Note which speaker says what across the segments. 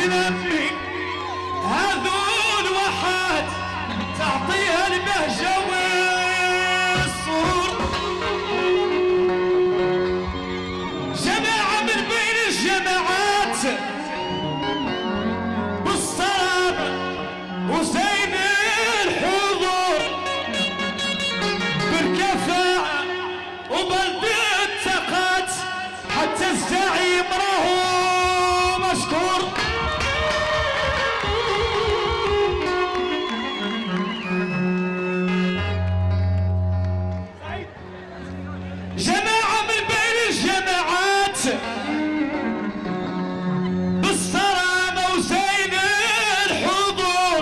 Speaker 1: تنمي هذو الواحات تعطيها البهجة والسرور. جماعة من بين الجماعات بالصلاب وزين الحضور بالكفاءة وبالثقات حتى الزعيم راهو مشكور. جماعة من بين الجماعات بالصرامة وزين الحضور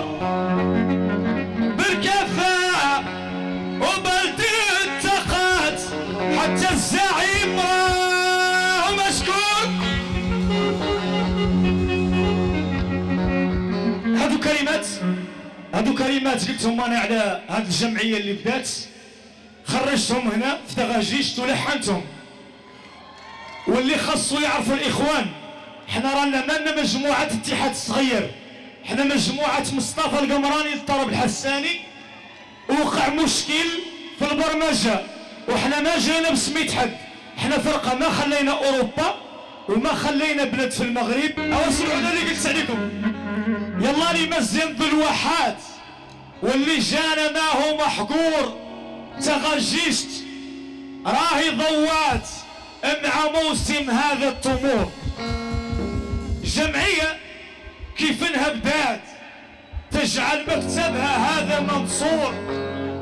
Speaker 1: بالكفاءة وبالثقات حتى الزعيم راهو مشكور. هادو كلمات قلتهم انا على هاد الجمعيه اللي بدات، خرجتهم هنا في دغاجيشت ولحنتهم. واللي خاصو يعرفوا الاخوان، حنا رانا مالنا مجموعه اتحاد صغير، حنا مجموعه مصطفى القمراني للطرب الحساني. وقع مشكل في البرمجه وحنا ما جينا بسميت حد، حنا فرقه ما خلينا اوروبا وما خلينا بلاد في المغرب. او سمعونا اللي قلت عليكم، يلا لي مزين ذو الواحات واللي جانا ما هو محقور. تغجشت راهي ضوات مع موسم هذا التمور. جمعية كيف انها بدات تجعل مكتبها هذا منصور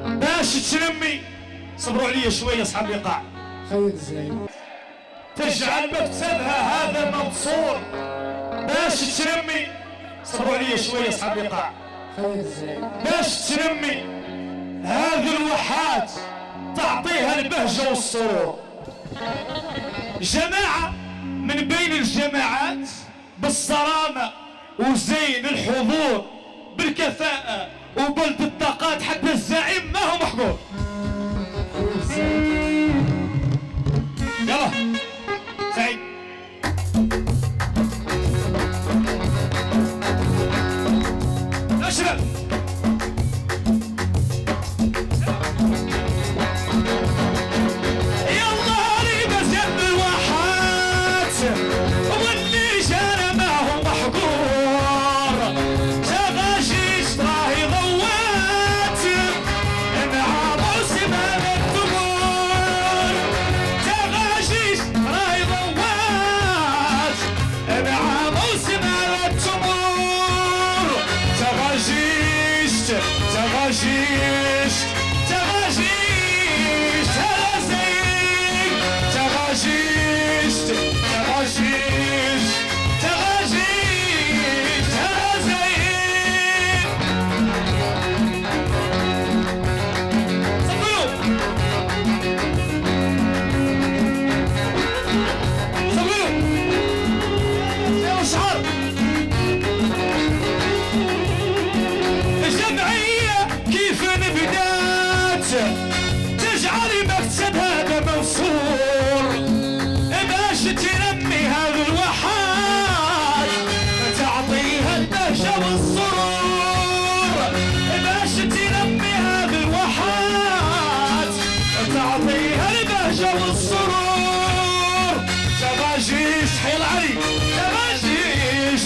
Speaker 1: باش تنمي. صبروا عليا شوية اصحاب الايقاع.
Speaker 2: خير الزعيم.
Speaker 1: تجعل مكتبها هذا منصور باش تنمي. صبروا عليا شوية اصحاب الايقاع.
Speaker 2: خير الزعيم.
Speaker 1: باش تنمي هذه الواحات تعطيها البهجة والسرور. جماعة من بين الجماعات بالصرامة وزين الحضور بالكفاءة وبلد الطاقات حتى الزعيم ما هو محقور. يلا سعيد. يا شباب تجعل مكتب هذا منصور باش تنمي هذه الواحات تعطيها البهجة والسرور. باش تنمي هذه الواحات تعطيها البهجة والسرور. تغاجيش حيل علي تغاجيش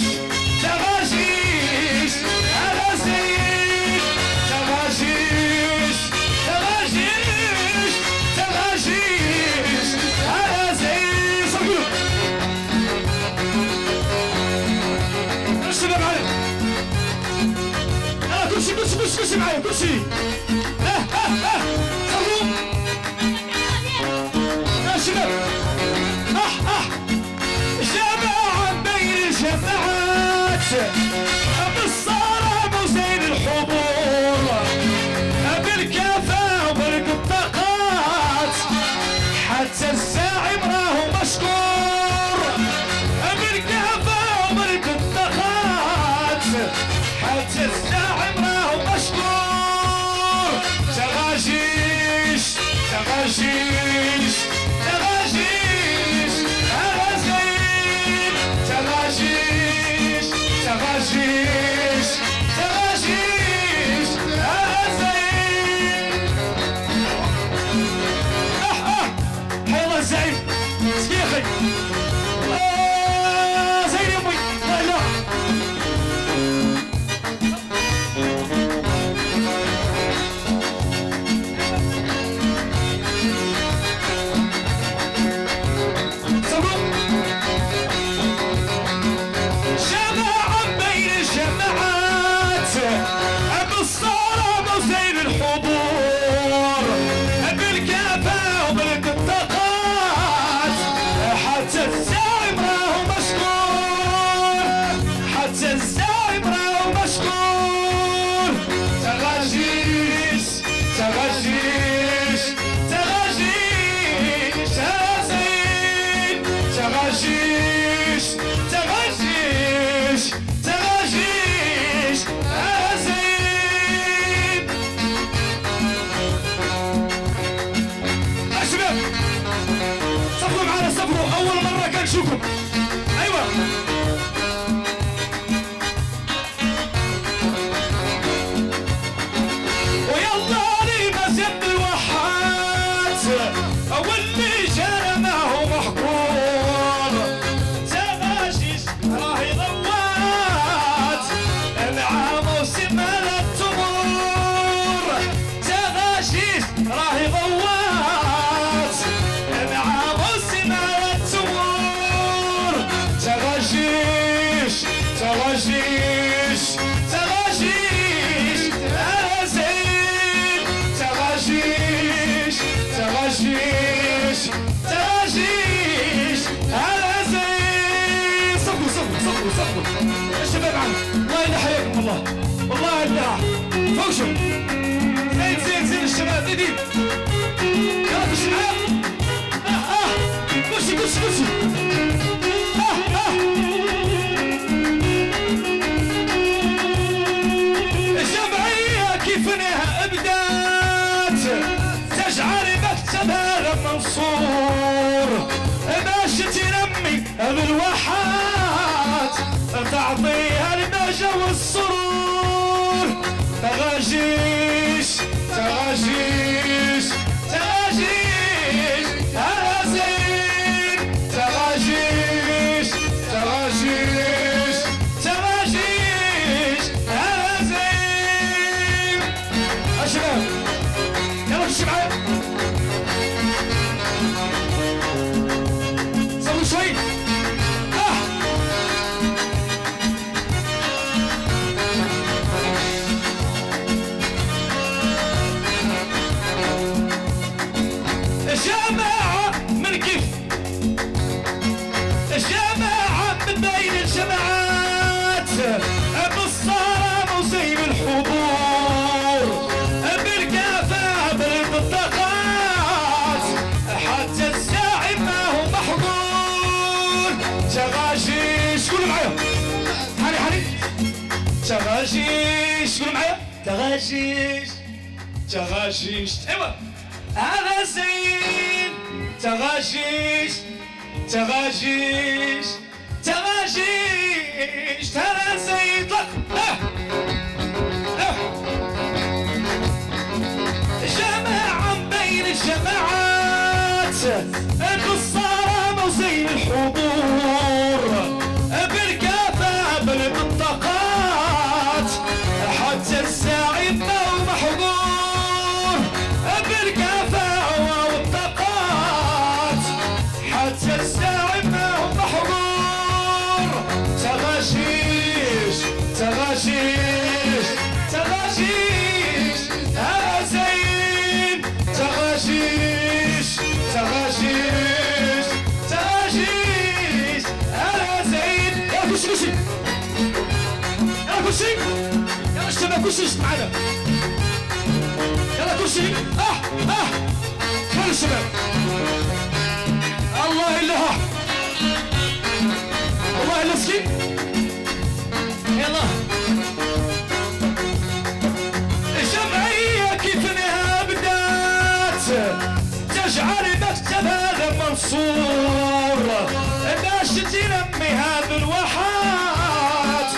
Speaker 1: تغاجيش على زين تغاجيش تغاجيش تغاجيش على زين. صبروا الشباب معايا. يلا كلشي معايا كلشي. صبروا يا شباب. جماعة بين الجماعات بالصرامة وزين الحضور بالكفاءة وبالطاقات حتى الزاعم راهو مشكور. بالكفاءة وبالطاقات حتى الزاعم راهو مشكور. تغاجيش تغاجيش تغاجيش على زين تغاجيش تغاشيش تغاشيش زين. حي الله زين سكيخي زين يا امي لا لا. تغاشيش تغاشيش تغاشيش زين. شباب صبروا معنا صبروا، أول مرة كنشوفكم. أيوة ويلا لي مزيد الوحات واللي جرى ما هو محكوم. تغاشيش راهي ضوات مع موسم التمور. تغاشيش راهي ضوات مع موسم التمور. تغاشيش تغاشيش تغاشيش زين. تغاشيش تغاشيش تغاشيش زين. صبروا صبروا صبروا صبروا يا شباب عم الله يحييكم والله والله الله فوشوا زين زين زين الشباب زيدين يلا خش معايا. كرسي كرسي كرسي. الجمعية كيف انها ابدات تجعل مكتبها منصور باش تنمي بالواحات تعطيها البهجة والسرور. تغاشيش تغاشيش تغاشيش زين. تغاشيش تغاشيش تغاشيش زين. شباب يلا خش معايا صبروا شوي. جماعة من كيف جماعة من بين الجماعات بالصرام وزين الحضور بالكفاءة بالبطاقات حتى الزاعم ما هو محظور. تغاشيش قولوا معايا حالي حالي. تغاشيش قولوا معايا. تغاشيش تغاشيش ايوه هذا زين. تغاشيش تغاشيش تغاشيش هذا زين. طلق جماعة بين الجماعات بالصرام وزين الحضور بالكفاءة بالبطاقات حتى الزاعم ما هو محظور. بالكفاءة والطاقات حتى الزاعم ما هو محظور. تغاشيش تغاشيش تغاشيش زين. تغاشيش تغاشيش تغاشيش زين. يلا كرسي كرسي يلا كرسي يلا الشباب كرسي معنا يلا كرسي. خلوا الشباب الله إله الله إلا سكين. يلا الجمعية كيف انها بدات تجعل مكتبها منصور باش تنميها بالواحات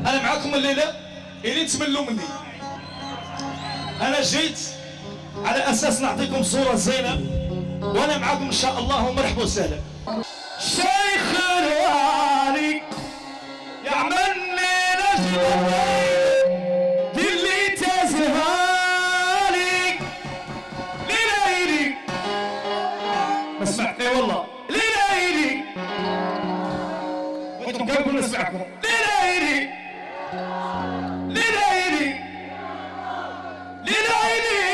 Speaker 1: انا معاكم الليله اللي تملوا مني. انا جيت على اساس نعطيكم صوره زينه وانا معاكم ان شاء الله ومرحبا وسهلا. شيخ الوالي يعملني نجم اللي تزهالي ليلي ما سمعتني والله ليلي وانتم كيف نسمعكم ليلي ليلي ليلي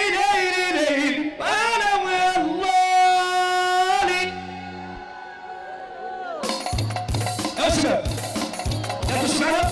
Speaker 1: انا والله يا شباب يا تسمعنا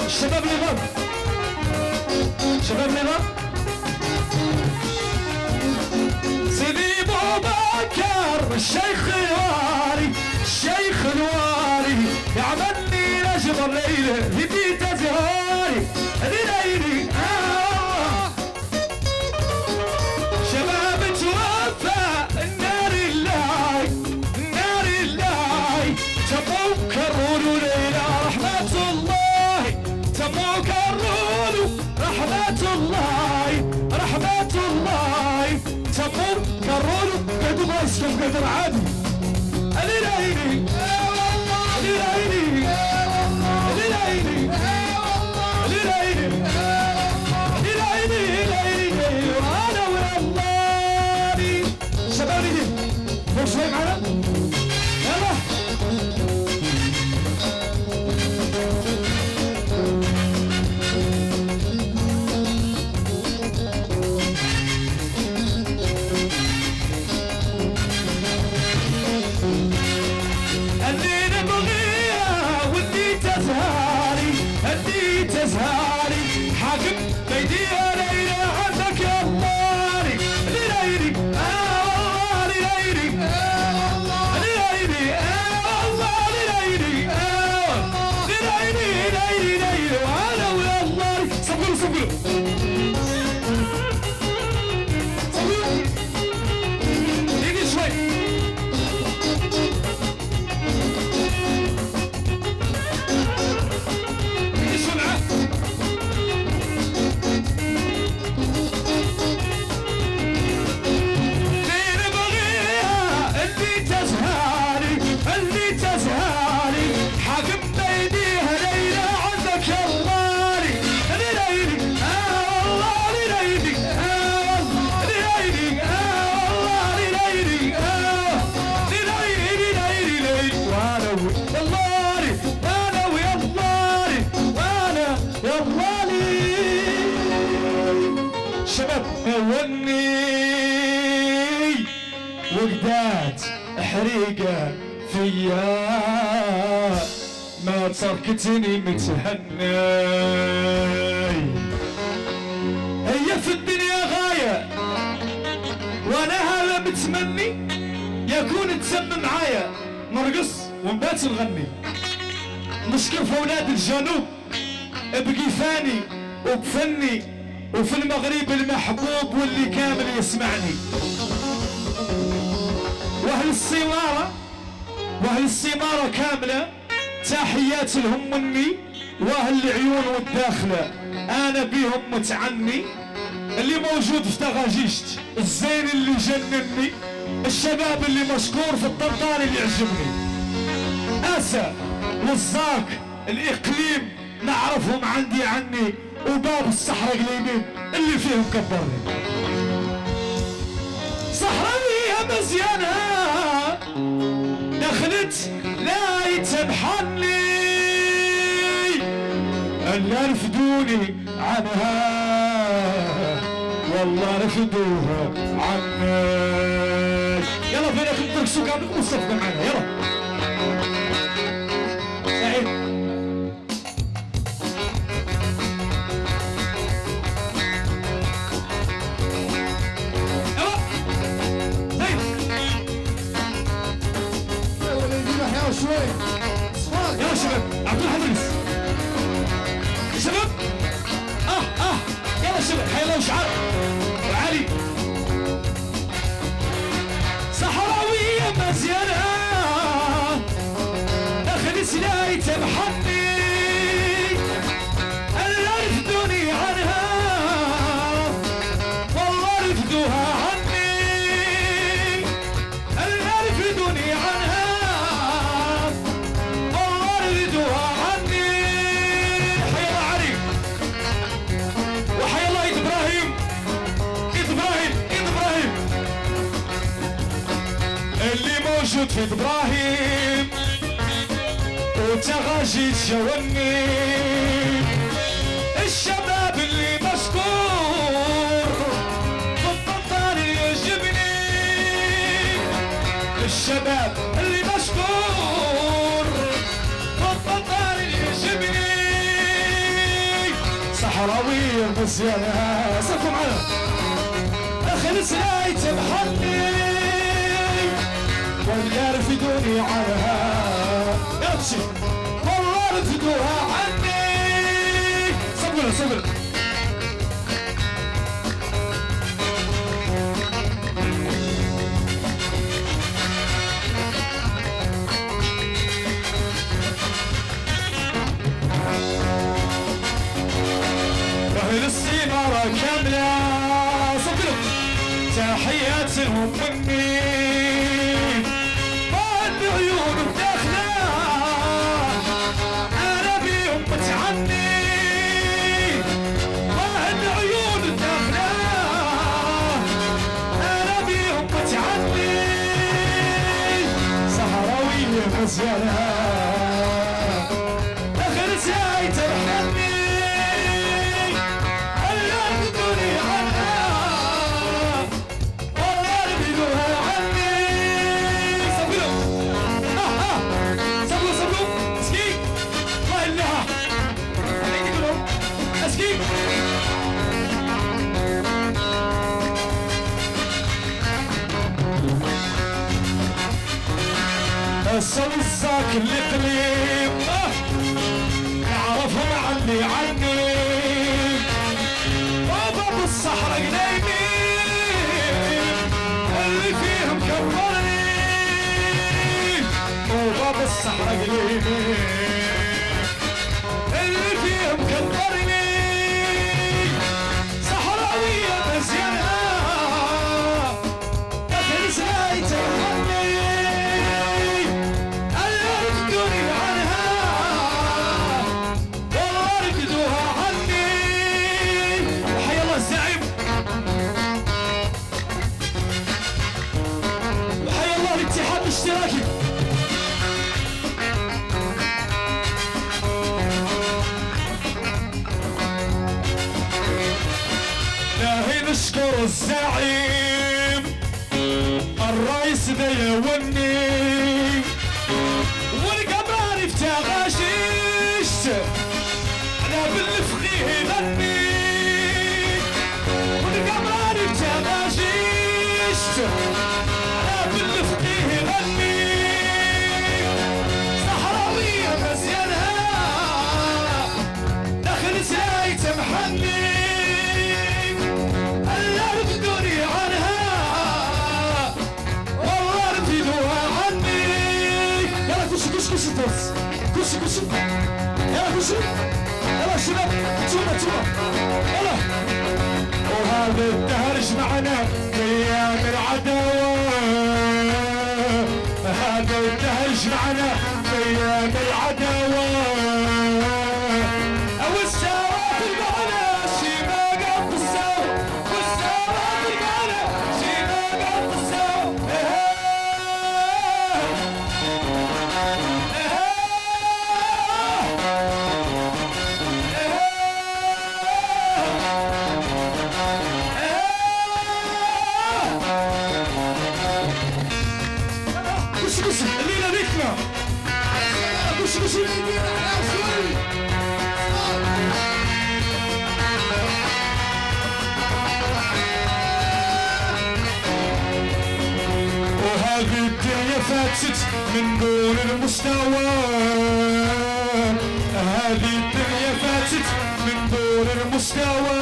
Speaker 1: شباب النظام شباب النظام سيدي بوبكر الشيخ الوالي الشيخ الوالي يعملني نجم الليلة يدي تزهاري ليلي شباب توفى النار الله النار الله تبوا كرروا ليلة رحمة الله تبوا كرروا رحمة الله رحمة الله تبوا كرروا قدوا ما يسلم قدر عادي ليلي ليلي ليلي ليلي وانا والله شباب دي مو شوي معنا يلا اللي نبغيها واللي تزهاري اللي تزهاري حاكم بيديها ليلى عندك يا الله ليلي ليلي ليلي الله ليلي ليلي وانا والله صبروا صبروا دقيقة شوي شاوني وقدات حريقة فيا ما تركتني متهني. هي في الدنيا غاية وانا هذا متمني يكون تسمى معايا نرقص ونبات نغني. نشكر في اولاد الجنوب بقيفاني وبفني وفي المغرب المحبوب واللي كامل يسمعني. واهل السمارة كاملة تحيات لهم مني، واهل العيون والداخلة انا بيهم متعني. اللي موجود في تغاجيشت الزين اللي جنني، الشباب اللي مشكور في الطرطار اللي يعجبني. اسى والزاك الاقليم نعرفهم عندي عني، وباب الصحراء اليمين اللي فيهم كبرني. صحراوية مزيانة دخلت لا يتبحني، الا رفدوني عنها والله رفدوها عني. يلا فينك ترقصوا كاملكم وصفقوا معنا. يلا سعيد يلا زين
Speaker 2: يا وليدي نحيا شوي.
Speaker 1: يلا شباب عبد الحميد شباب يلا شباب حي الله وشعار وعلي. صحراوية مزيانة دخلت لا يتبحني، الا رفدوني عنها والله رفدوها عني، الا رفدوني عنها والله رفدوها عني. حي الله علي وحي الله ايد ابراهيم اللي موجود في ابراهيم وتغاجي تشاوني. الشباب اللي مشكور بالطنطار يعجبني، الشباب اللي مشكور بالطنطار يعجبني. صحراوية مزيانة صفوا معنا دخل سلاي تبحرني ولا رفدوني عنها. يمشي والله رفدوها عني. صبر اهل السمارة كاملة صبر تحيات لهم مني. عيون الداخلة أنا بيهم متعني، وهن عيون الداخلة أنا بيهم متعني. صحراوية مزيانة دخل ساي ترحمني، ألا رفدوني عنها والله رفدوها عني. صبروا اسكي الله يلها خليني كلهم اسكي. السوي الساك اللي قليب يعرفهم عني وباب الصحراء قليبين اللي فيهم كبرني، وباب الصحراء قليبين اللي فيهم كبرني. صحراوية مزيانة دخل سلاي ترحمني، ألا رفدوني عنها والله رفدوها عني. وحي الله الزعيم وحي الله الاتحاد الاشتراكي. الزعيم الرئيس ذا يوني والقمر افتغاشيشت على بالفقيه يغني والقمر افتغاشيشت على بالفقيه يغني صحراوية مزيانها داخل زايت محني كوشي توس كوشي يلا كوشي يلا شباب توما يلا وهذا الدهر جمعنا في ايام العداوة هذا الدهر جمعنا في ايام العداوة او الساوى في المعنى شي ما قد الساوى والساوى في المعنى شي ما قد الساوى الليلة ذكرى كوشي وهذه الدنيا فاتت من دون المستوى هذه الدنيا فاتت من دون المستوى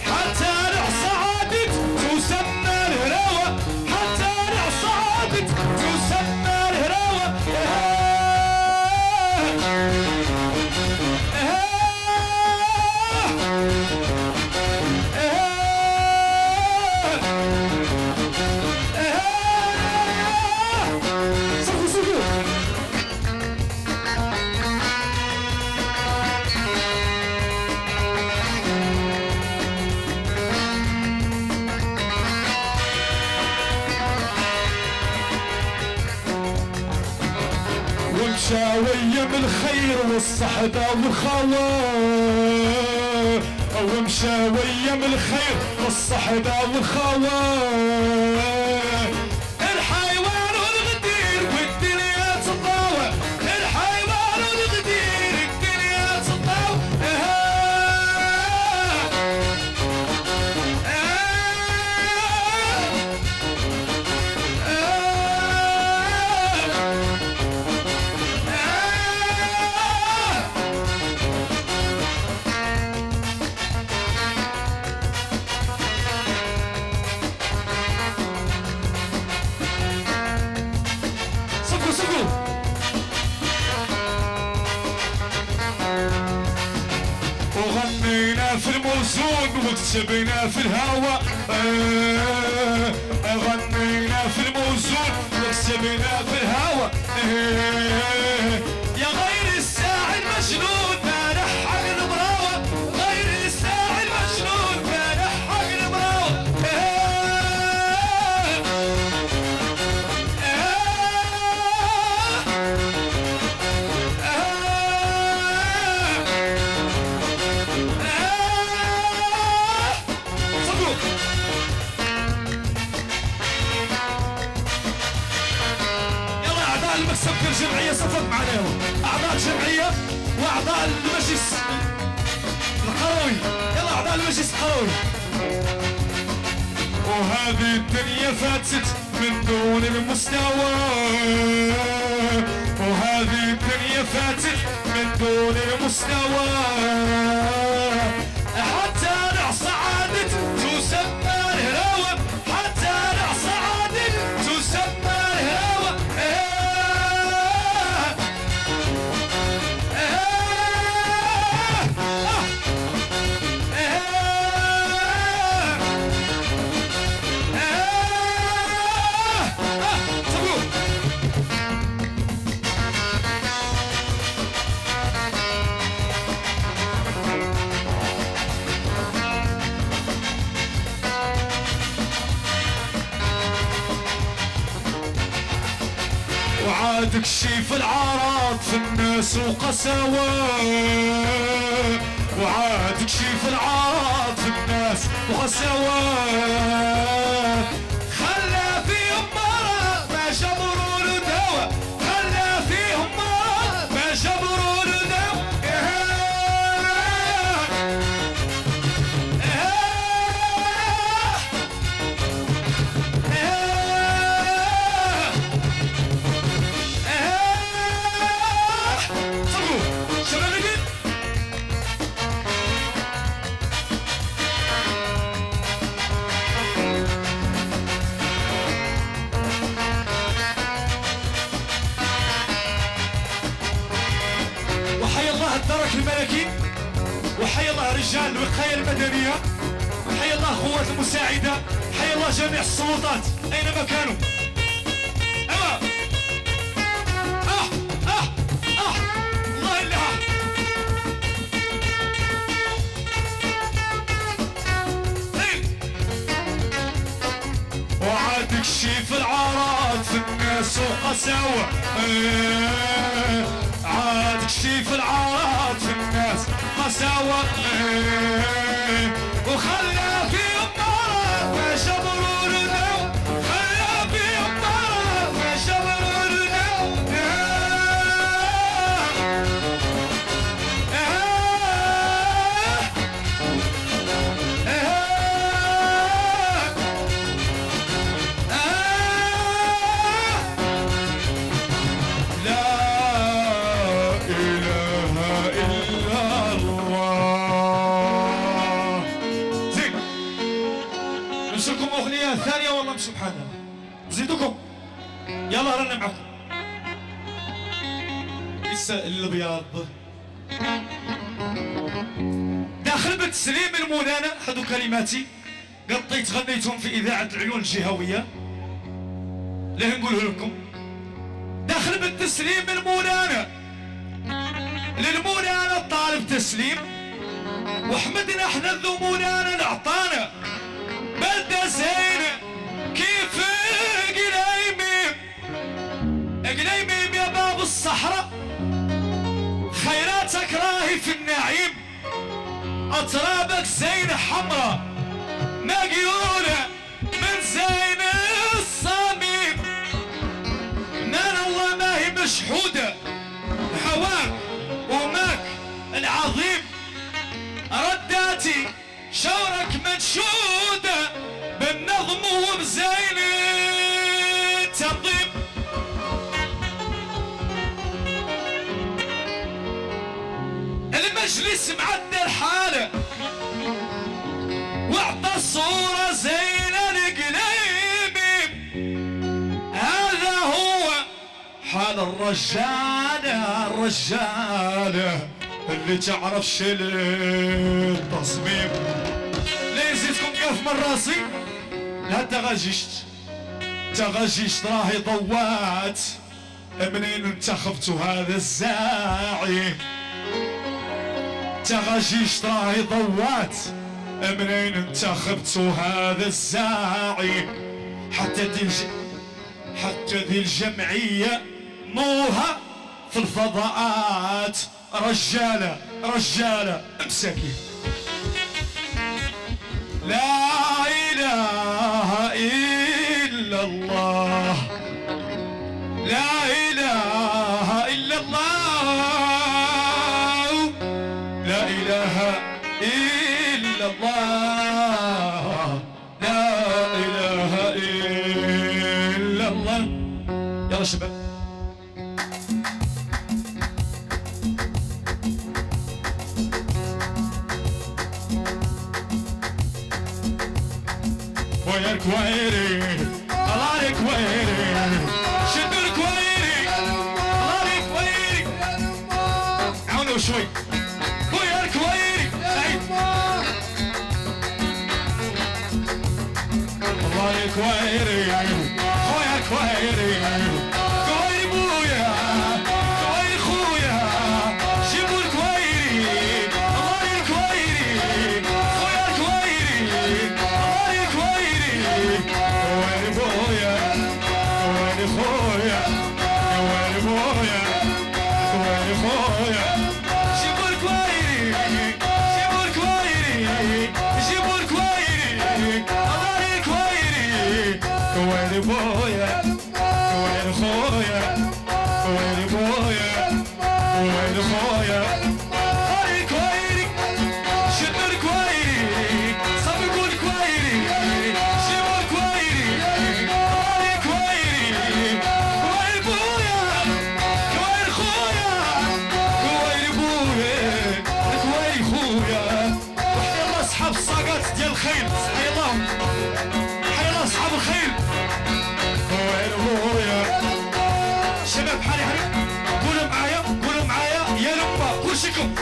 Speaker 1: حتى نعصى عادت تسمى الهراوة حتى نعصى عادت تسمى الهراوة ومشاوية بالخير والصحبة والخوى ومشاوية بالخير والصحبة والخوى الحيوان والغدير والدنيا تطاوى الحيوان والغدير الدنيا تطاوى وغنينا في الموزون وكتبنا في الهوى غنينا في الموزون وكتبنا في الهوى يا غير الساعي المجنون ما نحق المراوة غير الساعي المجنون ما نحق المراوة المكسب كالجمعية صفت معنا أعضاء الجمعية وأعضاء المجلس القروي يلا أعضاء المجلس القروي وهذه الدنيا فاتت من دون المستوى وهذه الدنيا فاتت من دون المستوى حتى نعصى عادت تسمى الهراوة حتى نعصى عادت تسمى الهراوة وعاد كشيف العراض في الناس وقساوة وعاد كشيف العراض في الناس الناس وخسوا خلى فيهم مرض ما جبروا له دواء خلى فيهم مرض ما جبروا له دواء وحي الله الدرك الملكي وحي الله رجال الوقاية المدنية حي الله قوات المساعدة حي الله جميع السلطات أينما كانوا أيوة الله يلها وعاد كشيف العارات في الناس وقساوة عاد كشيف العارات في الناس قساوة وخلى فيهم مرض ما جبروا له دواء خلى فيهم مرض ما جبروا له نمسكم أغنية ثانية والله سبحانه نزيدكم يلا رنا معكم لسه الابيض داخل بالتسليم المولانا هذو كلماتي قطيت غنيتهم في إذاعة العيون الجهوية ليه نقوله لكم داخل بالتسليم المولانا للمولانا الطالب تسليم وحمدنا احنا ذو مولانا العطانا بلدة زينة كيف قليميم يا باب الصحراء خيراتك راهي في النعيم أطرابك زينة حمراء مقيولة من زين الصميم نار الله ما هي مشحودة هواك وماك العظيم رداتي شورك منشودة بالنظم وبزين التنظيم المجلس معدل حاله واعطى الصورة زين القليبي هذا هو حال الرجالة اللي تعرفش التصميم لا يزيدكم كاف من راسي لا تغجشت راهي ضوات منين انتخبتوا هذا الزاعي تغجشت راهي ضوات منين انتخبتوا هذا الزاعي حتى ذي الجمعية نورها في الفضاءات رجالة امسكي لا إله إلا الله لا إله إلا الله لا إله إلا الله لا إله إلا الله يلا شباب ويا الكويري الله الكويري شدوا الكويري الله الكويري عاونوا شوي ويا الكويري الله الكويري خويا الكويري كويري بويا كويري خويا جيبوا الكويري الله الكويري خويا الكويري الله الكويري كويري بويا كويري خويا كويري بويا كويري خويا جيبوا الكويري جيبوا الكويري جيبوا الكويري وشكم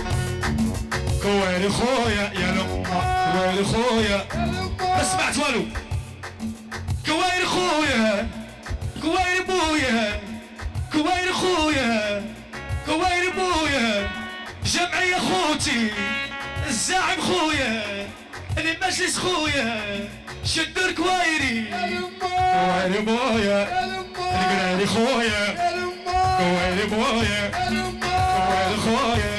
Speaker 1: كويري خويا يا لما كويري خويا ما سمعت والو كويري خويا كويري بويا كويري خويا كويري بويا جمعية خوتي الزاعم خويا المجلس خويا شدوا الكويري كويري بويا القراري خويا كويري بويا كويري خويا